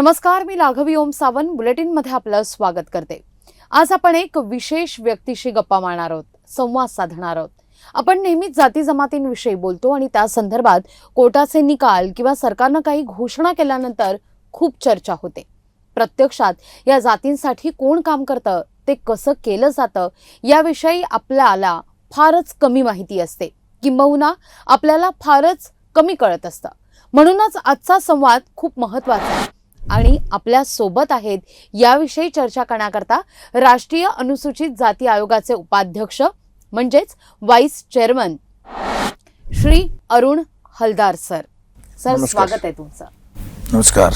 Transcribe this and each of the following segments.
नमस्कार, मी लाघवी ओम सावंत बुलेटिनमध्ये आपलं स्वागत करते। आज आपण एक विशेष व्यक्तीशी गप्पा मारणार आहोत, संवाद साधणार आहोत। आपण नेहमीच जाती जमातींविषयी बोलतो आणि त्या संदर्भात कोर्टाचे निकाल किंवा सरकारने काही घोषणा केल्यानंतर खूप चर्चा होते। प्रत्यक्षात या जातींसाठी कोण काम करतं, ते कसं केलं जातं याविषयी आपल्याला फारच कमी माहिती असते, किंबहुना आपल्याला फारच कमी कळत असतं। म्हणूनच आजचा संवाद खूप महत्त्वाचा आहे आणि आपल्या सोबत आहेत याविषयी चर्चा करण्याकरता राष्ट्रीय अनुसूचित जाती आयोगाचे उपाध्यक्ष म्हणजेच vice chairman Shri Arun Haldar sir. स्वागत आहे तुमचं। नमस्कार।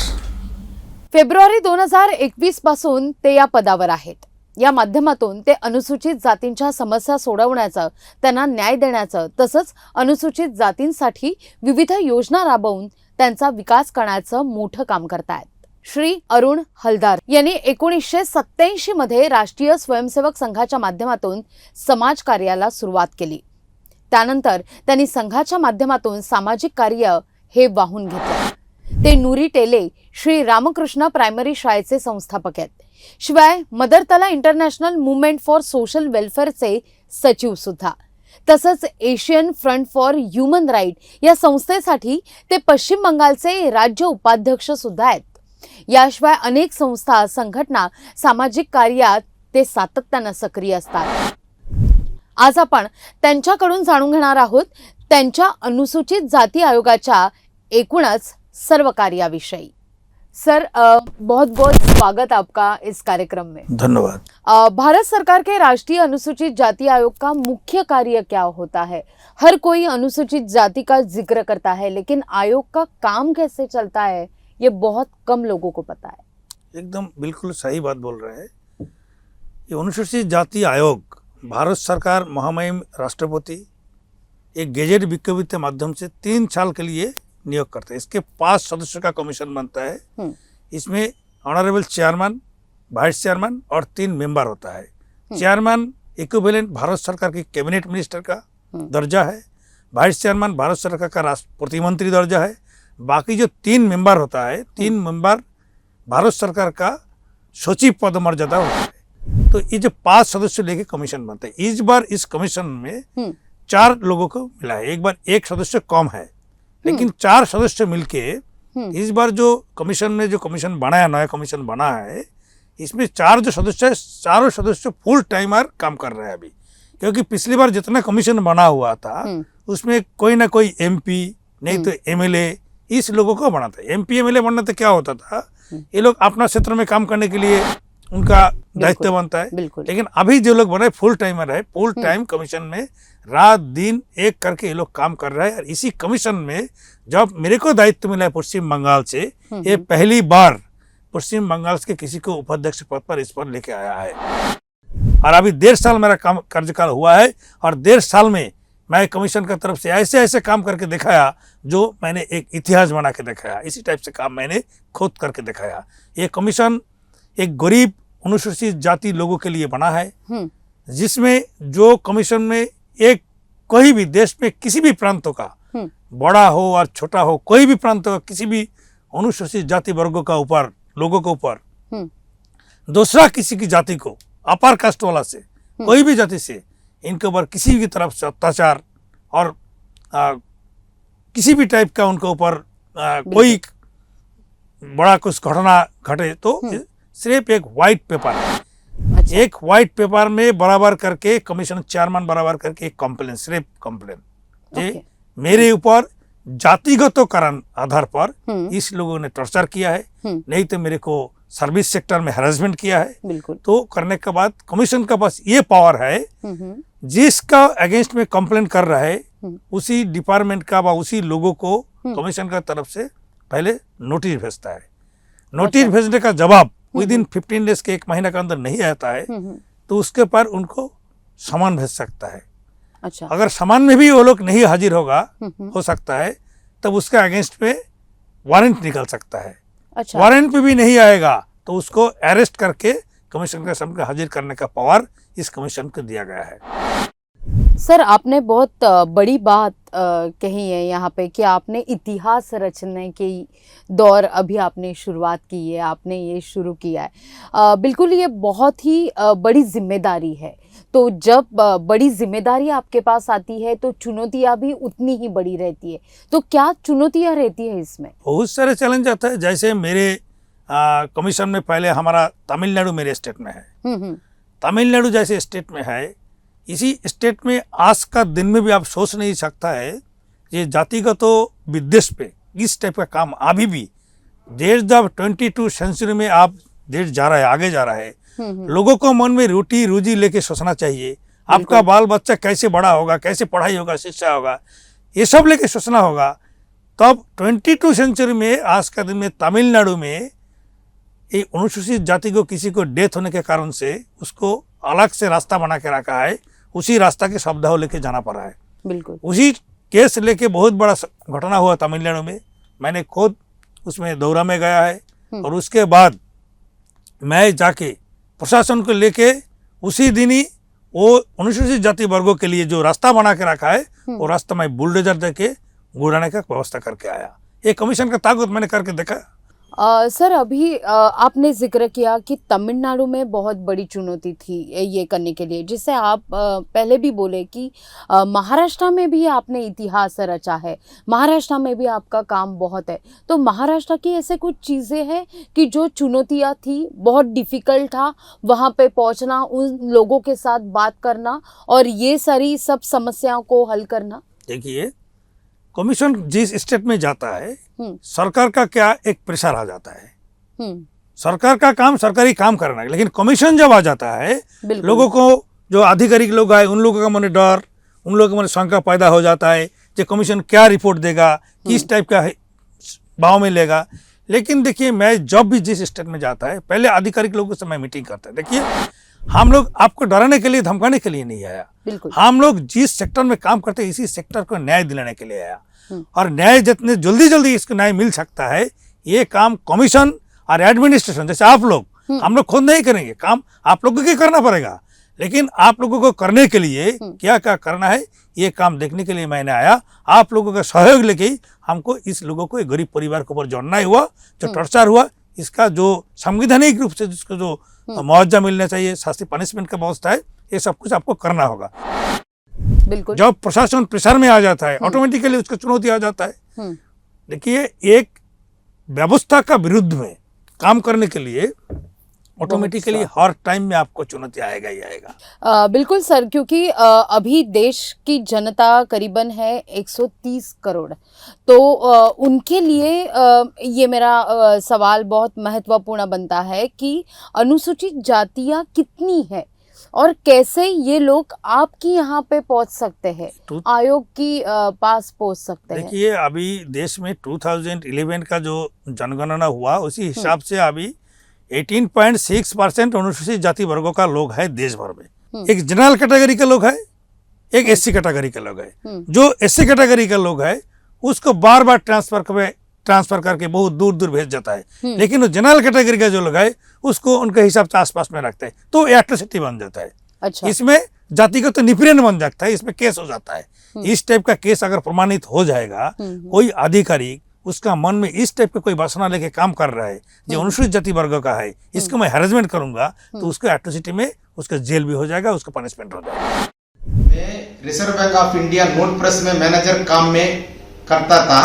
फेब्रुवारी 2021 पासून ते या पदावर आहेत। या माध्यमातून ते अनुसूचित जातींच्या समस्या सोडवण्याचं, त्यांना न्याय देण्याचं, तसंच अनुसूचित जातींसाठी विविध योजना राबवून त्यांचा विकास करण्याचं मोठं काम करतायत। श्री अरुण हलदार यांनी 1987 मध्ये राष्ट्रीय स्वयंसेवक संघाच्या माध्यमातून समाज कार्याला सुरुवात केली। त्यानंतर त्यांनी संघाच्या माध्यमातून सामाजिक कार्य हे वाहून घेतले। ते नुरी टेले श्री रामकृष्ण प्रायमरी शाळेचे संस्थापक आहेत। शिवाय मदर तला इंटरनॅशनल मूवमेंट फॉर सोशल वेलफेअरचे सचिव सुद्धा। तसंच Asian front for human right या संस्थेसाठी ते पश्चिम बंगालचे राज्य उपाध्यक्ष सुद्धा आहेत। याशिवाय अनेक संस्था, संघटना, सामाजिक कार्यात ते सातत्याने सक्रिय असतात। आज आपण त्यांच्याकडून जाणून घेणार आहोत त्यांच्या अनुसूचित जाती आयोगाच्या एकूणच सर्व कार्याविषयी। सर, बहुत बहुत स्वागत आपका इस कार्यक्रम में। धन्यवाद। भारत सरकार के राष्ट्रीय अनुसूचित जाति आयोग का मुख्य कार्य क्या होता है? हर कोई अनुसूचित जाति का जिक्र करता है, लेकिन आयोग का काम कैसे चलता है ये बहुत कम लोगों को पता है। एकदम बिल्कुल सही बात बोल रहे हैं। ये अनुसूचित जाति आयोग भारत सरकार महामहिम राष्ट्रपति एक गेजेट विज्ञप्ति के माध्यम से 3 साल के लिए नियोग करते हैं। इसके 5 सदस्यों का कमीशन बनता है। इसमें ऑनरेबल चेयरमैन, वाइस चेयरमैन और 3 मेंबर होता है। चेयरमैन इक्विवेलेंट भारत सरकार की कैबिनेट मिनिस्टर का दर्जा है। वाइस चेयरमैन भारत सरकार का राष्ट्र प्रतिमंत्री दर्जा है। बाकी जो 3 मेंबर होता है, 3 मेंबर भारत सरकार का सचिव पद मर्यादा होता है। तो ये जो 5 सदस्य लेके कमीशन बनता है। इस बार इस कमीशन में 4 लोगों को मिला है। एक बार एक सदस्य कम है, लेकिन 4 सदस्य मिलके इस बार जो कमीशन में जो कमीशन बनाया, नया कमीशन बना है, इसमें 4 जो सदस्य है, चारों सदस्य फुल टाइमर काम कर रहे हैं अभी। क्योंकि पिछली बार जितना कमीशन बना हुआ था उसमें कोई ना कोई एमपी नहीं तो एमएलए इस लोगों को बनाता है। एमपी एमएलए बनना तो क्या होता था, ये लोग अपना क्षेत्र में काम करने के लिए उनका दायित्व बनता है। लेकिन अभी जो लोग बने फुल टाइमर है, फुल टाइम कमीशन में रात दिन एक करके ये लोग काम कर रहे हैं। और इसी कमीशन में जब मेरे को दायित्व मिला है पश्चिम बंगाल से, ये पहली बार पश्चिम बंगाल के किसी को उपाध्यक्ष पद पर इस पर लेके आया है। और अभी 1.5 साल मेरा काम कार्यकाल हुआ है और 1.5 साल में मैं कमीशन की तरफ से ऐसे ऐसे काम करके दिखाया जो मैंने एक इतिहास बना के दिखाया। इसी टाइप से काम मैंने खुद करके दिखाया। ये कमीशन एक गरीब अनुसूचित जाति लोगों के लिए बना है, जिसमें जो कमीशन में एक कोई भी देश में किसी भी प्रांतों का, बड़ा हो और छोटा हो, कोई भी प्रांत का किसी भी अनुसूचित जाति वर्गों का ऊपर, लोगों के ऊपर दूसरा किसी की जाति को, अपर कास्ट वाला से, कोई भी जाति से इनके ऊपर किसी की तरफ से अत्याचार और किसी भी टाइप का उनके ऊपर कोई बड़ा कुछ घटना घटे तो सिर्फ एक वाइट पेपर है। अच्छा। एक वाइट पेपर में बराबर करके कमीशन चेयरमैन बराबर करके एक कंप्लेन, सिर्फ कंप्लेन जे मेरे ऊपर जातिगत कारण आधार पर इस लोगों ने टॉर्चर किया है, नहीं तो मेरे को सर्विस सेक्टर में हैरेसमेंट किया है। तो करने के बाद कमीशन का पास ये पावर है, जिसका अगेंस्ट में कंप्लेन कर रहा है उसी डिपार्टमेंट का व उसी लोगों को कमीशन का तरफ से पहले नोटिस भेजता है। नोटिस भेजने का जवाब विद इन 15 डेज के, 1 महीना के अंदर नहीं आता है तो उसके पर उनको सामान भेज सकता है। अच्छा। अगर सामान में भी वो लोग नहीं हाजिर होगा, हो सकता है, तब उसके अगेंस्ट पे वारंट निकल सकता है। अच्छा। वारंट पे भी नहीं आएगा तो उसको अरेस्ट करके कमीशन के सामने हाजिर करने का पावर इस कमीशन को दिया गया है। सर, आपने बहुत बड़ी बात कही है यहाँ पे कि आपने इतिहास रचने की दौर अभी आपने शुरुआत की है, आपने ये शुरू किया है। बिल्कुल ये बहुत ही बड़ी जिम्मेदारी है। तो जब बड़ी जिम्मेदारी आपके पास आती है तो चुनौतियाँ भी उतनी ही बड़ी रहती है। तो क्या चुनौतियाँ रहती है इसमें? बहुत सारे चैलेंज आता है। जैसे मेरे कमीशन में पहले हमारा तमिलनाडु मेरे स्टेट में है। तमिलनाडु जैसे स्टेट में है, इसी स्टेट में आज का दिन में भी आप सोच नहीं सकता है ये जातिगत विद्वेष पे इस टाइप का काम अभी भी देश जब 22 सेंचुरी में आप देश जा रहा है, आगे जा रहा है, लोगों को मन में रोटी रोजी लेके सोचना चाहिए। आपका बाल बच्चा कैसे बड़ा होगा, कैसे पढ़ाई होगा, शिक्षा होगा, ये सब लेके सोचना होगा। तब 22 सेंचुरी में आज का दिन में तमिलनाडु में ये अनुसूचित जाति को किसी को डेथ होने के कारण से उसको अलग से रास्ता बना के रखा है, उसी रास्ता के शब्द लेके जाना पड़ा है। बिल्कुल उसी केस लेके बहुत बड़ा घटना हुआ तमिलनाडु में। मैंने खुद उसमें दौरा में गया है और उसके बाद मैं जाके प्रशासन को लेके उसी दिन ही वो अनुसूचित जाति वर्गों के लिए जो रास्ता बना के रखा है वो रास्ता मैं बुलडोजर देके गुड़ाने का व्यवस्था करके आया। ये कमीशन का ताकत मैंने करके देखा। सर अभी आपने जिक्र किया कि तमिलनाडु में बहुत बड़ी चुनौती थी ये करने के लिए, जिससे आप पहले भी बोले कि महाराष्ट्र में भी आपने इतिहास रचा है, महाराष्ट्र में भी आपका काम बहुत है। तो महाराष्ट्र की ऐसे कुछ चीज़ें हैं कि जो चुनौतियाँ थी, बहुत डिफ़िकल्ट था वहाँ पे पहुँचना, उन लोगों के साथ बात करना और ये सारी सब समस्याओं को हल करना? देखिए, कमीशन जिस स्टेट में जाता है सरकार का क्या एक प्रेशर आ जाता है। सरकार का काम सरकारी काम करना है, लेकिन कमीशन जब आ जाता है लोगों को, जो आधिकारिक लोग आए उन लोगों का मन डर, उन लोगों का मन शंका पैदा हो जाता है कि कमीशन क्या रिपोर्ट देगा, किस टाइप का भाव में लेगा। लेकिन देखिए, मैं जब भी जिस स्टेट में जाता है पहले आधिकारिक लोगों से मैं मीटिंग करता है। देखिए, हम लोग आपको डराने के लिए, धमकाने के लिए नहीं आया। हम लोग जिस सेक्टर में काम करते हैं इसी सेक्टर को न्याय दिलाने के लिए आया। और न्याय जितने जल्दी इसको न्याय मिल सकता है, ये काम कमीशन और एडमिनिस्ट्रेशन जैसे आप लोग, हम लोग खुद नहीं करेंगे, काम आप लोगों को करना पड़ेगा। लेकिन आप लोगों को करने के लिए क्या क्या करना है ये काम देखने के लिए मैंने आया। आप लोगों का सहयोग लेके ही हमको इस लोगों को, एक गरीब परिवार के ऊपर जो अन्याय हुआ, जो टॉर्चर हुआ, इसका जो संवैधानिक रूप से जिसको जो मुआवजा मिलना चाहिए, शास्ति पनिशमेंट का व्यवस्था है, ये सब कुछ आपको करना होगा। बिल्कुल। जब प्रशासन प्रेशर में आ जाता है ऑटोमेटिकली उसको चुनौती आ जाता है। देखिए, एक व्यवस्था का विरुद्ध में काम करने के लिए ऑटोमेटिकली हर टाइम में आपको चुनौती आएगा ही आएगा। बिल्कुल सर, क्योंकि अभी देश की जनता करीबन है 130 करोड़। तो उनके लिए ये मेरा सवाल बहुत महत्वपूर्ण बनता है कि अनुसूचित जातियाँ कितनी है और कैसे ये लोग आपकी यहाँ पे पहुँच सकते हैं, आयोग की पास पहुँच सकते हैं। देखिए, अभी देश में 2011 का जो जनगणना हुआ उसी हिसाब से अभी 18.6% अनुसूचित जाति वर्गों का लोग है देश भर में। एक जनरल कैटेगरी के लोग है, एक एससी कैटेगरी के लोग है। जो एससी कैटेगरी के लोग है उसको बार बार ट्रांसफर करके बहुत दूर दूर भेज जाता है। लेकिन वो जनरल कैटेगरी का जो लोग है उसको उनके हिसाब से आसपास में रखते हैं, तो एट्रोसिटी बन जाता है। अच्छा। इसमें जाति का तो निपीड़न बन जाता है, इसमें केस हो जाता है। इस टाइप का केस अगर प्रमाणित हो जाएगा, कोई अधिकारी उसका मन में इस टाइप का कोई वासना लेके काम कर रहा है जो अनुसूचित जाति वर्ग का है, इसको मैं हैरेसमेंट करूंगा, तो उसको एट्रोसिटी में उसका जेल भी हो जाएगा, उसका पनिशमेंट हो जाएगा। मैं reserve bank of India note press में मैनेजर काम में करता था।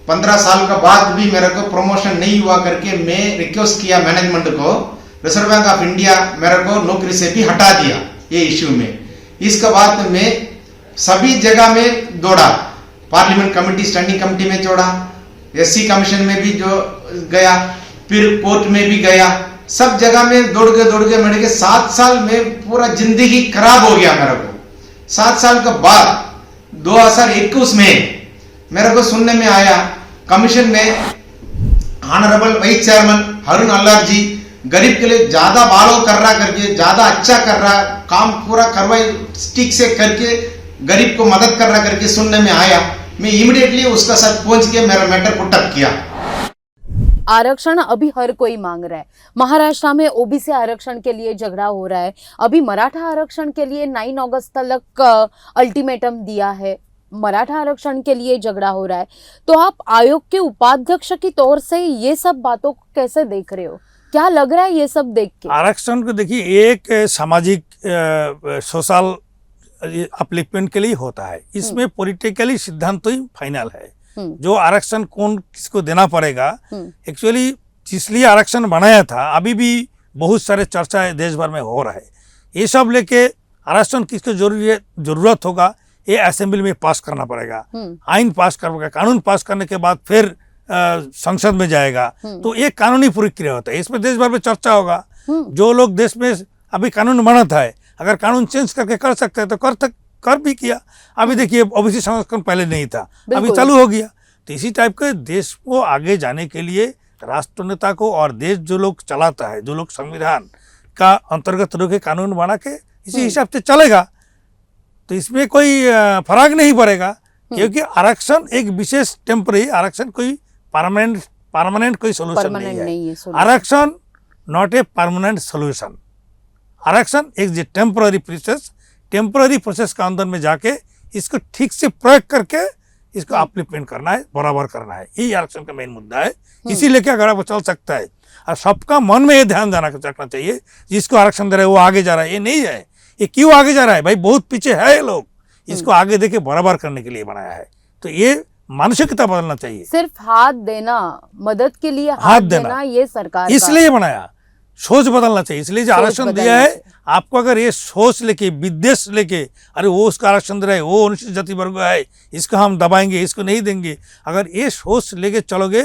15 साल का बाद भी मेरे को प्रमोशन नहीं हुआ करके मैं रिक्वेस्ट किया मैनेजमेंट को, रिजर्व बैंक ऑफ इंडिया मेरे को नौकरी से भी हटा दिया ये इश्यू में। इसके बाद मैं सभी जगह में दौड़ा, पार्लियामेंट कमेटी, स्टैंडिंग कमेटी में दौड़ा, एससी कमीशन में भी जो गया, फिर कोर्ट में भी गया, सब जगह में दौड़ के मेरे के 7 साल में पूरा जिंदगी खराब हो गया मेरे को। 7 साल के बाद 2021 में मेरे को सुनने में आया कमीशन में ऑनरेबल वाइस चेयरमैन अरुण अल्लार जी गरीब के लिए ज्यादा बालो कर रहा करके, ज्यादा अच्छा कर रहा, काम पूरा करवाई स्टिक से करके गरीब को मदद कर रहा करके सुनने में आया। मैं इमीडिएटली उसका साथ पहुंच के मेरा मैटर पुटअप किया। आरक्षण अभी हर कोई मांग रहा है। महाराष्ट्र में ओबीसी आरक्षण के लिए झगड़ा हो रहा है। अभी मराठा आरक्षण के लिए 9 अगस्त तक अल्टीमेटम दिया है मराठा आरक्षण के लिए झगड़ा हो रहा है, तो आप आयोग के उपाध्यक्ष की तौर से ये सब बातों को कैसे देख रहे हो? क्या लग रहा है ये सब देख के? आरक्षण को देखिए एक सामाजिक सोशल अपलिफ्टमेंट के लिए होता है, इसमें पॉलिटिकली सिद्धांत तो ही फाइनल है। जो आरक्षण कौन किसको देना पड़ेगा, एक्चुअली इसलिए आरक्षण बनाया था, अभी भी बहुत सारे चर्चा देश भर में हो रहा है। ये सब लेके आरक्षण किसको जरूरत होगा, ये असेंबली में पास करना पड़ेगा, आइन पास करना, कानून पास करने के बाद फिर संसद में जाएगा, तो ये कानूनी प्रक्रिया होता है, इसमें देश भर में चर्चा होगा। जो लोग देश में अभी कानून बनता है, अगर कानून चेंज करके कर सकते हैं तो कर भी किया। अभी देखिए ओबीसी संरक्षण पहले नहीं था, अभी चालू हो गया। तो इसी टाइप के देश को आगे जाने के लिए राष्ट्र नेता को और देश जो लोग चलाता है, जो लोग संविधान का अंतर्गत रह के कानून बना के इसी हिसाब से चलेगा, तो इसमें कोई फर्क नहीं पड़ेगा। क्योंकि आरक्षण एक विशेष टेम्पररी, आरक्षण कोई परमानेंट कोई सोल्यूशन नहीं है। आरक्षण नॉट ए परमानेंट सोल्यूशन। आरक्षण एक टेम्पररी प्रोसेस का अंदर में जाके इसको ठीक से प्रयोग करके इसको अपलिफ्टमेंट करना है, बराबर करना है, यही आरक्षण का मेन मुद्दा है। इसी लेके अगर वो चल सकता है और सबका मन में ये ध्यान रखना चाहिए, जिसको आरक्षण दे रहे वो आगे जा रहा है, ये नहीं है। ये क्यों आगे जा रहा है भाई, बहुत पीछे है ये लोग, इसको आगे देके बराबर करने के लिए बनाया है। तो ये मानसिकता बदलना चाहिए। सिर्फ हाथ देना, मदद के लिए हाथ देना ये सरकार इसलिए बनाया, सोच बदलना चाहिए, इसलिए जो आरक्षण दिया है आपको, अगर ये सोच लेके विद्वेष लेके अरे वो उसका आरक्षण दे रहा है, वो अनुसूचित जाति वर्ग है, इसको हम दबाएंगे, इसको नहीं देंगे, अगर ये सोच लेके चलोगे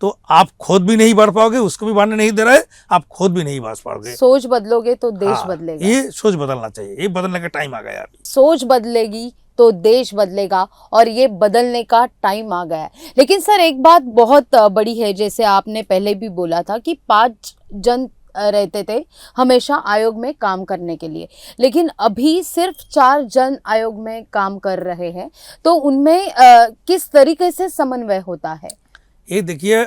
तो आप खुद भी नहीं बढ़ पाओगे, उसको भी बढ़ने नहीं दे रहा है, आप खुद भी नहीं बढ़ पाओगे। सोच बदलोगे तो देश बदलेगा। ये सोच बदलना चाहिए, ये बदलने का टाइम आ गया अभी। सोच बदलेगी तो देश बदलेगा और ये बदलने का टाइम आ गया है। लेकिन सर एक बात बहुत बड़ी है, जैसे आपने पहले भी बोला था कि 5 जन रहते थे हमेशा आयोग में काम करने के लिए, लेकिन अभी सिर्फ 4 जन आयोग में काम कर रहे हैं, तो उनमें किस तरीके से समन्वय होता है? ये देखिए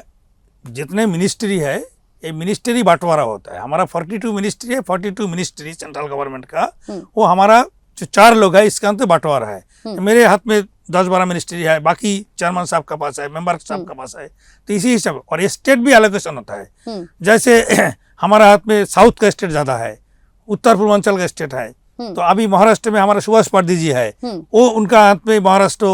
जितने मिनिस्ट्री है, ये मिनिस्ट्री बंटवारा होता है। हमारा 42 मिनिस्ट्री है, 42 मिनिस्ट्री सेंट्रल गवर्नमेंट का, वो हमारा जो 4 लोग है इसका अंत बंटवारा है। तो मेरे हाथ में 10-12 मिनिस्ट्री है, बाकी चेयरमैन साहब का पास है, मेंबर साहब का पास है, तो इसी हिसाब, और स्टेट भी एलोकेशन होता है। जैसे हमारा हाथ में साउथ का स्टेट ज़्यादा है, उत्तर पूर्वांचल का स्टेट है, तो अभी महाराष्ट्र में हमारा सुभाष पारदी जी है, वो उनका हाथ में महाराष्ट्र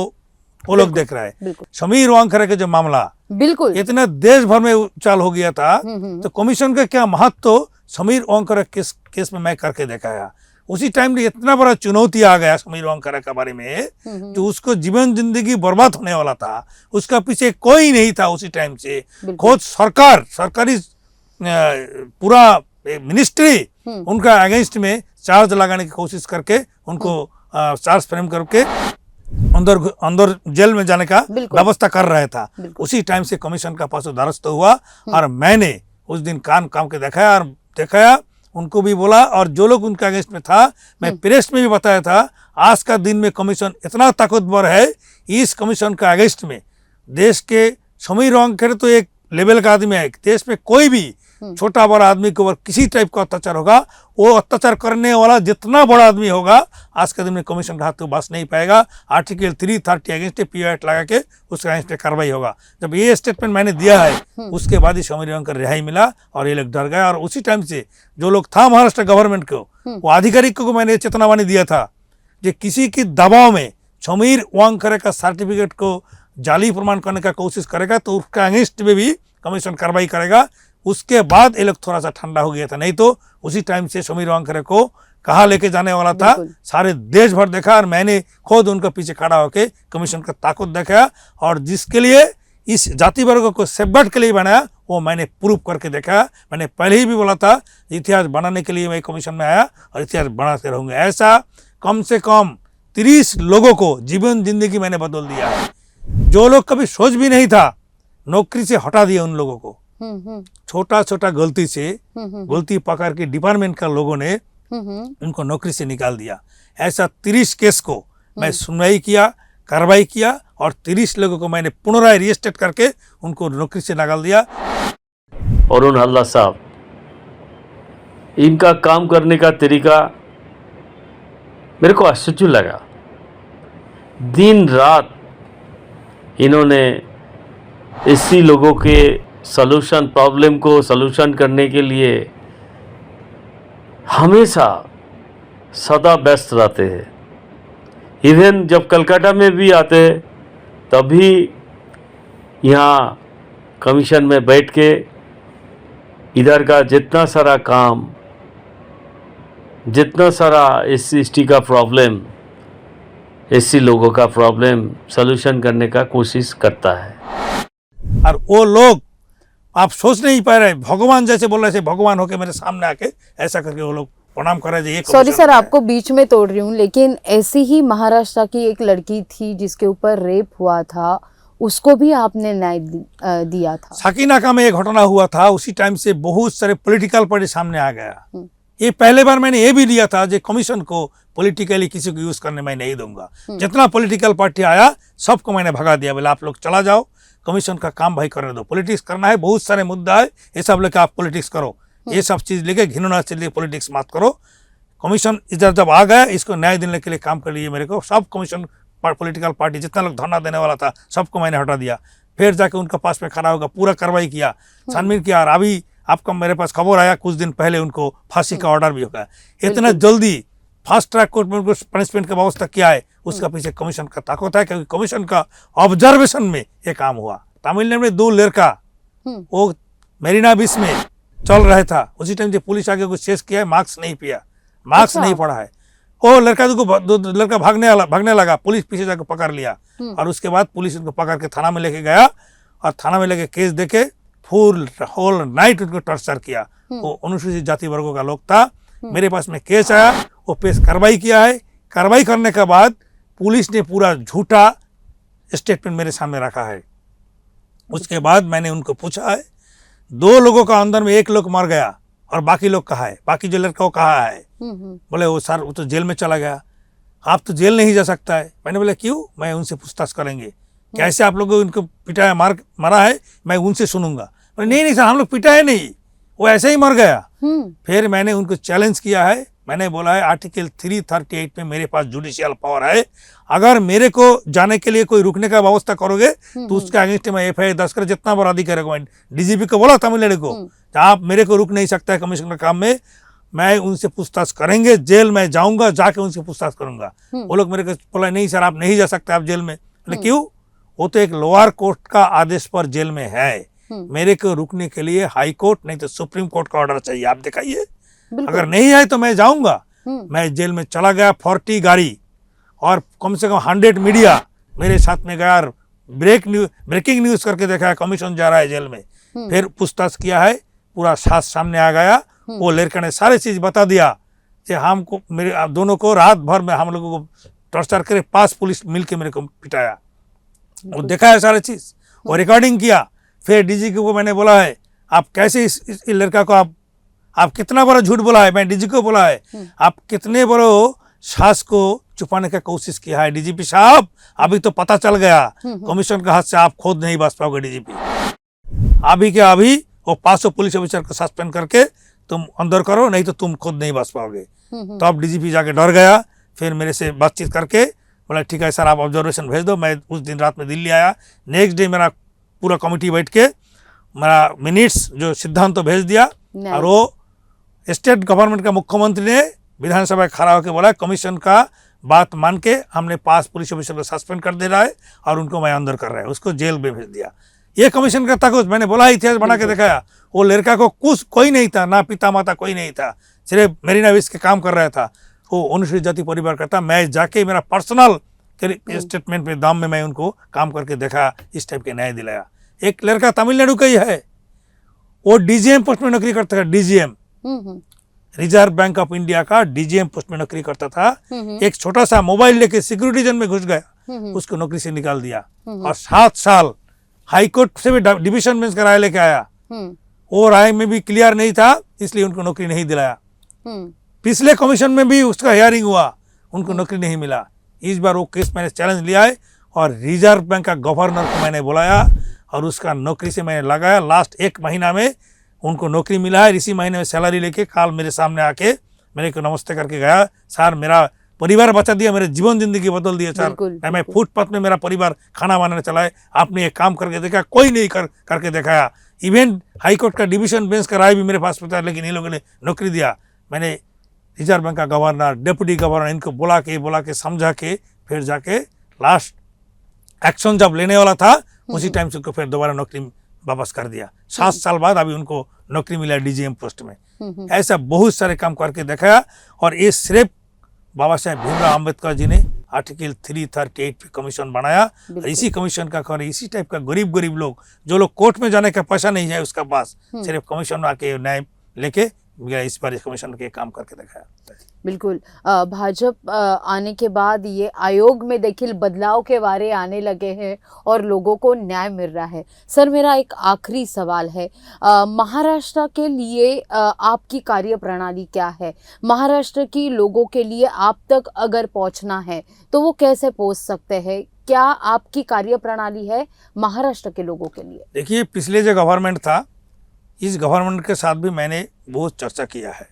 वो लोग देख रहा है। समीर वांगखरे का जो मामला बिल्कुल इतना देश भर में उछाल हो गया था, तो कमीशन का क्या महत्व समीर वांगखरे केस में मैं करके दिखाया। उसी टाइम में इतना बड़ा चुनौती आ गया समीर वांगखरे के बारे में, जो उसको जीवन जिंदगी बर्बाद होने वाला था, उसका पीछे कोई नहीं था उसी टाइम से। खुद सरकारी पूरा मिनिस्ट्री उनका अगेंस्ट में चार्ज लगाने की कोशिश करके उनको चार्ज फ्रेम करके अंदर जेल में जाने का व्यवस्था कर रहा था। उसी टाइम से कमीशन का पास द्वारस्थ हुआ और मैंने उस दिन काम के दिखाया, उनको भी बोला, और जो लोग उनके अगेंस्ट में था मैं प्रेस में भी बताया था, आज का दिन में कमीशन इतना ताकतवर है, इस कमीशन का अगेंस्ट में देश के समीर वांगखरे तो एक लेवल का आदमी है, देश में कोई भी छोटा बड़ा आदमी के ऊपर किसी टाइप का अत्याचार होगा, वो अत्याचार करने वाला जितना बड़ा आदमी होगा आज के दिन में कमीशन का हाथ तो बस नहीं पाएगा। आर्टिकल 330 अगेंस्ट पीओ एक्ट लगा के उसके अगेंस्ट कार्रवाई होगा। जब ये स्टेटमेंट मैंने दिया है उसके बाद ही समीर वांगखरे रिहाई मिला और ये लोग डर गए। और उसी टाइम से जो लोग था महाराष्ट्र गवर्नमेंट को, वो आधिकारिक को मैंने चेतावनी दिया था कि किसी की दबाव में समीर वांगखरे का सर्टिफिकेट को जाली प्रमाण करने का कोशिश करेगा तो उसका अगेंस्ट में भी कमीशन कार्रवाई करेगा। उसके बाद ये लोग थोड़ा सा ठंडा हो गया था, नहीं तो उसी टाइम से समीर वांगखरे को कहाँ लेके जाने वाला था सारे देश भर देखा, और मैंने खुद उनके पीछे खड़ा होके कमीशन का ताकत देखा, और जिसके लिए इस जाति वर्ग को सेफगार्ड के लिए बनाया वो मैंने प्रूफ करके देखा। मैंने पहले ही भी बोला था इतिहास बनाने के लिए मैं कमीशन में आया और इतिहास बनाते रहूँगा। ऐसा कम से कम 30 लोगों को जीवन जिंदगी मैंने बदल दिया है। जो लोग कभी सोच भी नहीं था नौकरी से हटा दिया उन लोगों को, छोटा छोटा गलती से गलती पकड़ के डिपार्टमेंट का लोगों ने उनको नौकरी से निकाल दिया। ऐसा 30 केस को मैं सुनवाई किया, कार्रवाई किया, और 30 लोगों को मैंने पुनराय रिएस्टेट करके उनको नौकरी से निकाल दिया। अरुण हल्ला साहब, इनका काम करने का तरीका मेरे को आश्चर्य लगा। दिन रात इन्होंने एससी लोगों के प्रॉब्लम को सलूशन करने के लिए हमेशा सदा व्यस्त रहते हैं। इवन जब कलकत्ता में भी आते हैं तभी यहाँ कमीशन में बैठ के इधर का जितना सारा काम, जितना सारा एससी एसटी का प्रॉब्लम, एससी लोगों का प्रॉब्लम सलूशन करने का कोशिश करता है। और वो लोग आप सोच नहीं पा रहे, भगवान जैसे बोल रहे थे, भगवान होके मेरे सामने आके ऐसा करके वो लोग प्रणाम कर रहे थे। सॉरी सर, आपको बीच में तोड़ रही हूँ, लेकिन ऐसी ही महाराष्ट्र की एक लड़की थी जिसके ऊपर रेप हुआ था, उसको भी आपने न्याय दिया था। साकिनाका में एक घटना हुआ था, उसी टाइम से बहुत सारे पॉलिटिकल पार्टी सामने आ गया। ये पहले बार मैंने ये भी लिया था जो कमीशन को पॉलिटिकली किसी को यूज करने मैं नहीं दूंगा। जितना पॉलिटिकल पार्टी आया सबको मैंने भगा दिया, बोला आप लोग चला जाओ, कमीशन का काम भाई करने दो। पॉलिटिक्स करना है, बहुत सारे मुद्दा है, ये सब लेकर आप पॉलिटिक्स करो, ये सब चीज लेके घिनौना से लेके पॉलिटिक्स मत करो। कमीशन इधर जब आ गया, इसको न्याय देने के लिए काम कर लिए मेरे को। सब कमीशन पॉलिटिकल पार्टी जितना लोग धरना देने वाला था सबको मैंने हटा दिया। फिर जाके उनका पास में खड़ा होगा, पूरा कार्रवाई किया, छानबीन किया। और अभी आपका मेरे पास खबर आया कुछ दिन पहले उनको फांसी का ऑर्डर भी हो गया। इतना जल्दी फास्ट ट्रैक कोर्ट में उनको पनिशमेंट का व्यवस्था किया है, उसका पीछे कमीशन का ताकत है, क्योंकि कमीशन का ऑब्जर्वेशन में ये काम हुआ। तमिलनाडु में 2 लड़का वो मेरीना बीच में चल रहा था, उसी टाइम से पुलिस आके कुछ चेस किया है, मार्क्स नहीं पिया, मार्क्स नहीं पड़ा है। वो लड़का भागने लगा, पुलिस पीछे जाकर पकड़ लिया। और उसके बाद पुलिस उनको पकड़ के थाना में लेके गया और थाना में लेके केस देके फुल होल नाइट उनको टॉर्चर किया। वो अनुसूचित जाति वर्गों का लोग था। मेरे पास में केस आया, वो पेश कार्रवाई किया है। कार्रवाई करने के बाद पुलिस ने पूरा झूठा स्टेटमेंट मेरे सामने रखा है। उसके बाद मैंने उनको पूछा है, 2 लोगों का अंदर में 1 लोग मर गया और बाकी लोग कहाँ है, बाकी जो लड़का वो कहाँ है? बोले वो सर वो तो जेल में चला गया, आप तो जेल नहीं जा सकता है। मैंने बोला क्यों? मैं उनसे पूछताछ करेंगे, कैसे आप लोगों उनको पिटाया मरा है, मैं उनसे सुनूंगा। बोले नहीं सर हम लोग पिटाए नहीं, वो ऐसे ही मर गया। फिर मैंने उनको चैलेंज किया है, मैंने बोला है आर्टिकल 338 में मेरे पास जुडिशियल पावर है, अगर मेरे को जाने के लिए कोई रुकने का व्यवस्था करोगे तो उसके अगेंस्ट में FIR दर्ज कर, जितना बड़ा अधिकारी को DGP को बोला तमिलनाडु को, आप मेरे को रुक नहीं सकता है कमीशन का काम में, मैं उनसे पूछताछ करेंगे, जेल में जाऊंगा, जाके उनसे पूछताछ करूंगा। वो लोग मेरे को बोला नहीं सर आप नहीं जा सकते आप जेल में। बोले क्यों? वो तो एक लोअर कोर्ट का आदेश पर जेल में है, मेरे को रुकने के लिए हाई कोर्ट नहीं तो सुप्रीम कोर्ट का ऑर्डर चाहिए, आप दिखाइए, अगर नहीं है तो मैं जाऊंगा। मैं जेल में चला गया, 40 गाड़ी और कम से कम 100 मीडिया मेरे साथ में गया, ब्रेकिंग न्यूज करके देखा है कमीशन जा रहा है जेल में। फिर पूछताछ किया है, पूरा साथ सामने आ गया। वो लड़के ने सारी चीज बता दिया कि हमको मेरे आप दोनों को रात भर में हम लोगों को टॉर्चर करे, 5 पुलिस मिलके मेरे को पिटाया। वो देखा है सारी चीज, वो रिकॉर्डिंग किया। फिर DGP को मैंने बोला है आप कैसे इस लड़का को आप कितना बड़ा झूठ बोला है, मैं DGP को बोला है आप कितने बड़ो सास को छुपाने का कोशिश किया है। DGP साहब अभी तो पता चल गया, कमीशन का हाथ से आप खुद नहीं बच पाओगे DGP। अभी के अभी वो 500 पुलिस ऑफिसर को सस्पेंड करके तुम अंदर करो, नहीं तो तुम खुद नहीं बच पाओगे। तो अब DGP जाके डर गया, फिर मेरे से बातचीत करके बोला ठीक है सर आप ऑब्जर्वेशन भेज दो। मैं उस दिन रात में दिल्ली आया, नेक्स्ट डे मेरा पूरा कमेटी बैठ के मेरा मिनट्स जो सिद्धांत तो भेज दिया। और वो स्टेट गवर्नमेंट का मुख्यमंत्री ने विधानसभा में खड़ा होकर बोला कमीशन का बात मान के हमने 5 पुलिस ऑफिसर को सस्पेंड कर दे रहा है और उनको मैं अंदर कर रहा है, उसको जेल में भेज दिया। ये कमीशन का ताकत मैंने बोला, इतिहास बना के दिखाया। वो लड़का को कुछ कोई नहीं था, ना पिता माता कोई नहीं था, सिर्फ मेरीना बीच के काम कर रहा था। वो अनुसूचित जाति परिवार का था। मैं जाके मेरा पर्सनल स्टेटमेंट में दाम में मैं उनको काम करके देखा, इस टाइप के न्याय दिलाया। एक लड़का तमिलनाडु का ही है, वो DGM पोस्ट में नौकरी करता था, DGM reserve bank of India का DGM पोस्ट में नौकरी करता था। एक छोटा सा मोबाइल लेके सिक्योरिटी जन में घुस गया, उसको नौकरी से निकाल दिया। और 7 साल हाई कोर्ट से भी डिविजन बेंच का राय लेके आया, वो राय में भी क्लियर नहीं था, इसलिए उनको नौकरी नहीं दिलाया। पिछले कमीशन में भी उसका हियरिंग हुआ, उनको नौकरी नहीं मिला। इस बार वो केस मैंने चैलेंज लिया है और रिजर्व बैंक का गवर्नर को मैंने बुलाया और उसका नौकरी से मैंने लगाया। लास्ट 1 महीना में उनको नौकरी मिला है। इसी महीने में सैलरी लेके कल मेरे सामने आके मेरे को नमस्ते करके गया, सर मेरा परिवार बचा दिया, मेरे जीवन जिंदगी बदल दिया सर। बिल्कुल, मैं बिल्कुल। फुटपाथ में मेरा परिवार खाना बनाने चला है, आपने एक काम करके देखा, कोई नहीं करके दिखाया। इवन हाईकोर्ट का डिवीजन बेंच का राय भी मेरे पास पता है, लेकिन इन लोगों ने नौकरी दिया। मैंने रिजर्व बैंक का गवर्नर, डिप्टी गवर्नर इनको बुला के समझा के फिर जाके लास्ट एक्शन जब लेने वाला था उसी टाइम से उनको फिर दोबारा नौकरी वापस कर दिया। 7 साल बाद अभी उनको नौकरी मिला डीजीएम पोस्ट में। ऐसा बहुत सारे काम करके दिखाया। और ये सिर्फ बाबा साहेब भीमराव अम्बेडकर जी ने आर्टिकल 338 पे कमीशन बनाया। इसी कमीशन का कार्य इसी टाइप का गरीब लोग, जो लोग कोर्ट में जाने का पैसा नहीं है उसका पास, सिर्फ कमीशन आके न्याय लेके इस बार इस कमीशन के काम करके दिखाया। बिल्कुल। भाजपा आने के बाद ये आयोग में देखिए बदलाव के वारे आने लगे हैं और लोगों को न्याय मिल रहा है। सर मेरा एक आखिरी सवाल है, महाराष्ट्र के लिए आपकी कार्य प्रणाली क्या है? महाराष्ट्र की लोगों के लिए आप तक अगर पहुंचना है तो वो कैसे पहुंच सकते हैं? क्या आपकी कार्य प्रणाली है महाराष्ट्र के लोगों के लिए? देखिए, पिछले जो गवर्नमेंट था, इस गवर्नमेंट के साथ भी मैंने बहुत चर्चा किया है,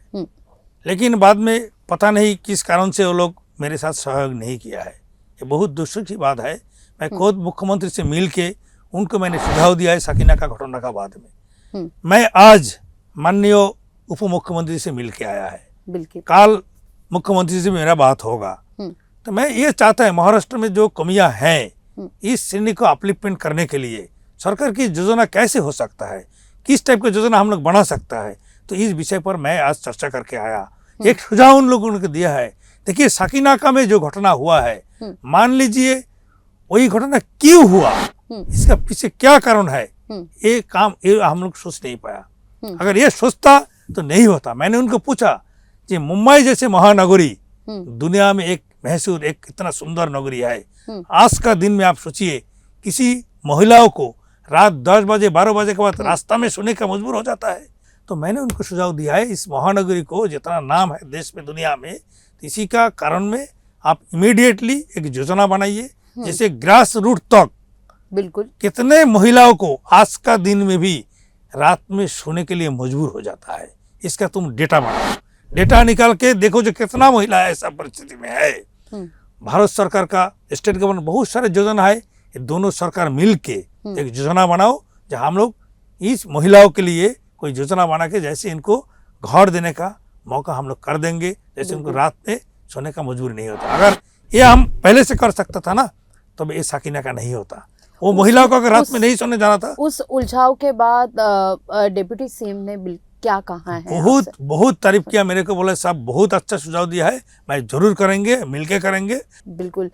लेकिन बाद में पता नहीं किस कारण से वो लोग मेरे साथ सहयोग नहीं किया है। ये बहुत दुख की बात है। मैं खुद मुख्यमंत्री से मिल के उनको मैंने सुझाव दिया है साकिना का घटना का बाद में। मैं आज माननीय उप मुख्यमंत्री से मिल के आया है, बिल्कुल कल मुख्यमंत्री से मेरा बात होगा। तो मैं ये चाहता है महाराष्ट्र में जो कमियां हैं इस श्रेणी को अपलिफ्टमेंट करने के लिए सरकार की योजना कैसे हो सकता है, किस टाइप की योजना हम लोग बना सकता है, तो इस विषय पर मैं आज चर्चा करके आया। एक सुझाव उन लोगों ने दिया है। देखिए, साकिनाका में जो घटना हुआ है, मान लीजिए वही घटना क्यों हुआ, इसका पीछे क्या कारण है, ये हम लोग सोच नहीं पाया। अगर ये सोचता तो नहीं होता। मैंने उनको पूछा कि मुंबई जैसे महानगरी दुनिया में एक महसूर, एक इतना सुंदर नगरी है, आज का दिन में आप सोचिए किसी महिलाओं को रात 10 बजे 12 बजे के बाद रास्ता में सोने का मजबूर हो जाता है। तो मैंने उनको सुझाव दिया है, इस महानगरी को जितना नाम है देश में दुनिया में, इसी का कारण में आप इमीडिएटली एक योजना बनाइए, जैसे ग्रास रूट तक बिल्कुल कितने महिलाओं को आज का दिन में भी रात में सोने के लिए मजबूर हो जाता है, इसका तुम डेटा बनाओ। डेटा निकाल के देखो जो कितना महिला ऐसा परिस्थिति में है। भारत सरकार का, स्टेट गवर्नमेंट बहुत सारे योजना है, ये दोनों सरकार मिल के एक योजना बनाओ जहाँ हम लोग इस महिलाओं के लिए कोई योजना बना के जैसे इनको घर देने का मौका हम लोग कर देंगे, जैसे उनको रात में सोने का मजबूरी नहीं होता। अगर ये हम पहले से कर सकता था ना तो ये साकिना का नहीं होता। वो महिलाओं को अगर रात में नहीं सोने जाना था। उस उलझाव के बाद डिप्टी सीएम ने क्या कहा है? बहुत तारीफ किया मेरे को, बोले साहब बहुत अच्छा सुझाव दिया है, मैं जरूर करेंगे, मिलके करेंगे। बिल्कुल।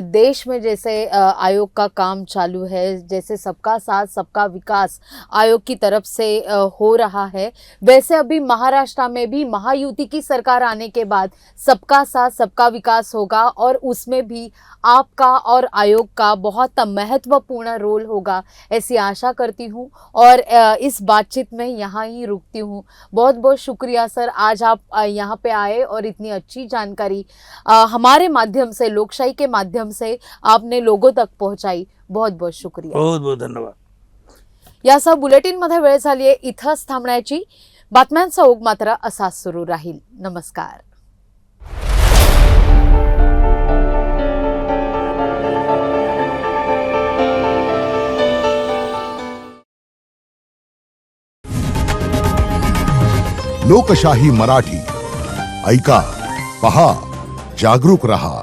देश में जैसे आयोग का काम चालू है, जैसे सबका साथ सबका विकास आयोग की तरफ से हो रहा है, वैसे अभी महाराष्ट्र में भी महायुति की सरकार आने के बाद सबका साथ सबका विकास होगा और उसमें भी आपका और आयोग का बहुत महत्वपूर्ण रोल होगा, ऐसी आशा करती हूँ। और इस बातचीत में यहाँ ही रुकती हूँ। बहुत बहुत शुक्रिया सर, आज आप यहाँ पे आए और इतनी अच्छी जानकारी हमारे माध्यम से, लोकशाही के माध्यम से आपने लोगों तक पहुंचाई। बहुत बहुत शुक्रिया, बहुत बहुत धन्यवाद। यासह बुलेटिनमध्ये वेळ झाली आहे, इथंच थांबण्याची। बातम्यांचा ओघ मात्र असाच सुरू राहील। नमस्कार। लोकशाही मराठी ऐका, पहा, जागरूक रहा।